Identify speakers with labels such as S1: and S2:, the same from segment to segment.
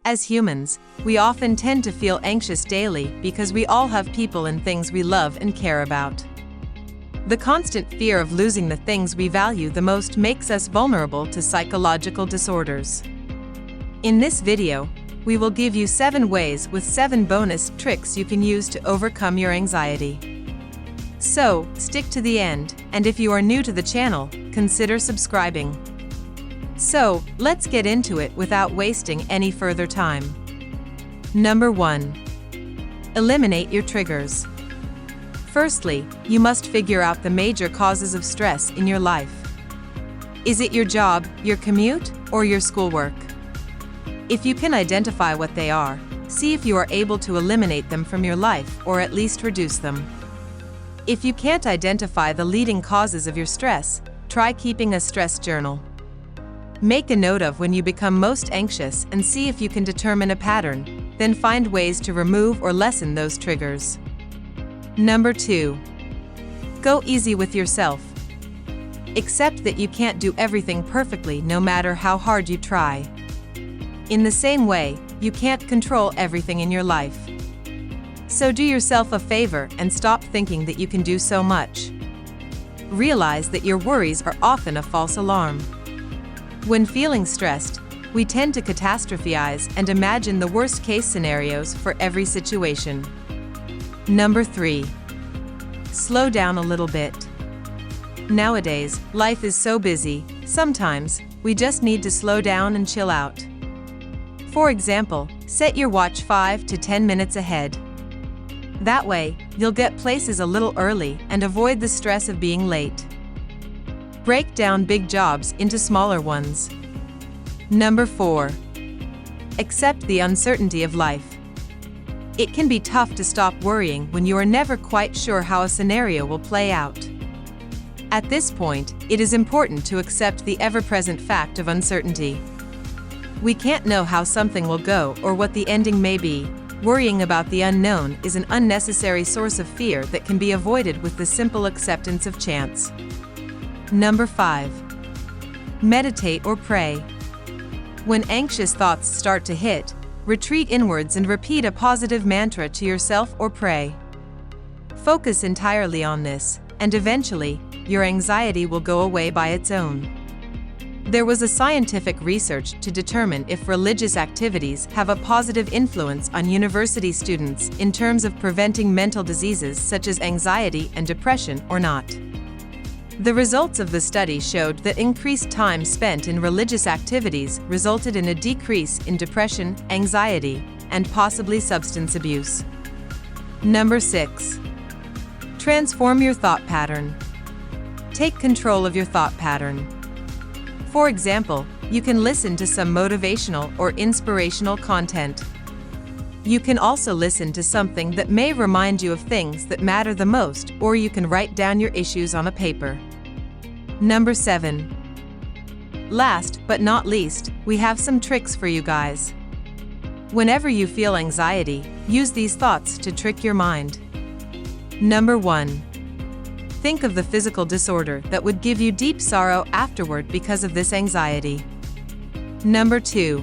S1: As humans, we often tend to feel anxious daily because we all have people and things we love and care about. The constant fear of losing the things we value the most makes us vulnerable to psychological disorders. In this video, we will give you 7 ways with 7 bonus tricks you can use to overcome your anxiety. So, stick to the end, and if you are new to the channel, consider subscribing. So, let's get into it without wasting any further time. Number 1. Eliminate your triggers. Firstly, you must figure out the major causes of stress in your life. Is it your job, your commute, or your schoolwork? If you can identify what they are, see if you are able to eliminate them from your life or at least reduce them. If you can't identify the leading causes of your stress, try keeping a stress journal. Make a note of when you become most anxious and see if you can determine a pattern, then find ways to remove or lessen those triggers. Number 2. Go easy with yourself. Accept that you can't do everything perfectly no matter how hard you try. In the same way, you can't control everything in your life. So do yourself a favor and stop thinking that you can do so much. Realize that your worries are often a false alarm. When feeling stressed, we tend to catastrophize and imagine the worst-case scenarios for every situation. Number 3. Slow down a little bit. Nowadays, life is so busy, sometimes, we just need to slow down and chill out. For example, set your watch 5 to 10 minutes ahead. That way, you'll get places a little early and avoid the stress of being late. Break down big jobs into smaller ones. Number 4. Accept the uncertainty of life. It can be tough to stop worrying when you are never quite sure how a scenario will play out. At this point, it is important to accept the ever-present fact of uncertainty. We can't know how something will go or what the ending may be. Worrying about the unknown is an unnecessary source of fear that can be avoided with the simple acceptance of chance. Number 5. Meditate or pray. When anxious thoughts start to hit, retreat inwards and repeat a positive mantra to yourself or pray. Focus entirely on this, and eventually, your anxiety will go away by its own. There was a scientific research to determine if religious activities have a positive influence on university students in terms of preventing mental diseases such as anxiety and depression or not. The results of the study showed that increased time spent in religious activities resulted in a decrease in depression, anxiety, and possibly substance abuse. Number 6. Transform your thought pattern. Take control of your thought pattern. For example, you can listen to some motivational or inspirational content. You can also listen to something that may remind you of things that matter the most, or you can write down your issues on a paper. Number 7. Last but not least, we have some tricks for you guys. Whenever you feel anxiety, use these thoughts to trick your mind. Number 1. Think of the physical disorder that would give you deep sorrow afterward because of this anxiety. Number 2.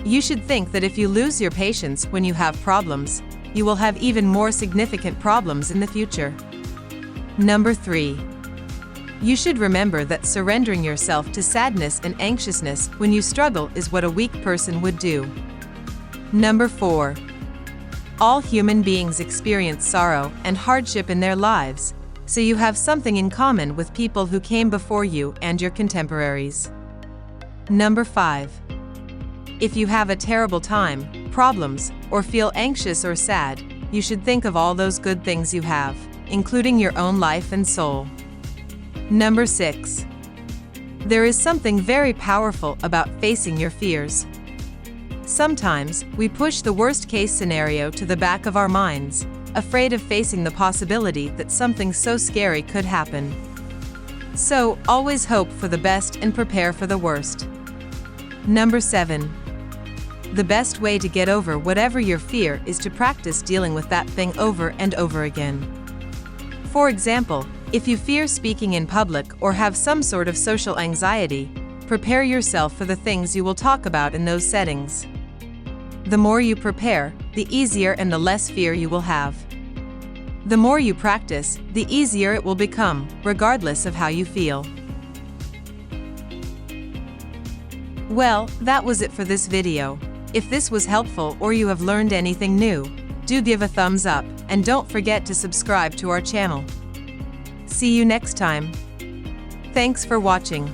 S1: You should think that if you lose your patience when you have problems, you will have even more significant problems in the future. Number 3. You should remember that surrendering yourself to sadness and anxiousness when you struggle is what a weak person would do. Number 4. All human beings experience sorrow and hardship in their lives, so you have something in common with people who came before you and your contemporaries. Number 5. If you have a terrible time, problems, or feel anxious or sad, you should think of all those good things you have, including your own life and soul. Number 6. There is something very powerful about facing your fears. Sometimes, we push the worst-case scenario to the back of our minds, afraid of facing the possibility that something so scary could happen. So, always hope for the best and prepare for the worst. Number 7. The best way to get over whatever your fear is to practice dealing with that thing over and over again. For example, if you fear speaking in public or have some sort of social anxiety, prepare yourself for the things you will talk about in those settings. The more you prepare, the easier and the less fear you will have. The more you practice, the easier it will become, regardless of how you feel. Well, that was it for this video. If this was helpful or you have learned anything new, do give a thumbs up, and don't forget to subscribe to our channel. See you next time. Thanks for watching.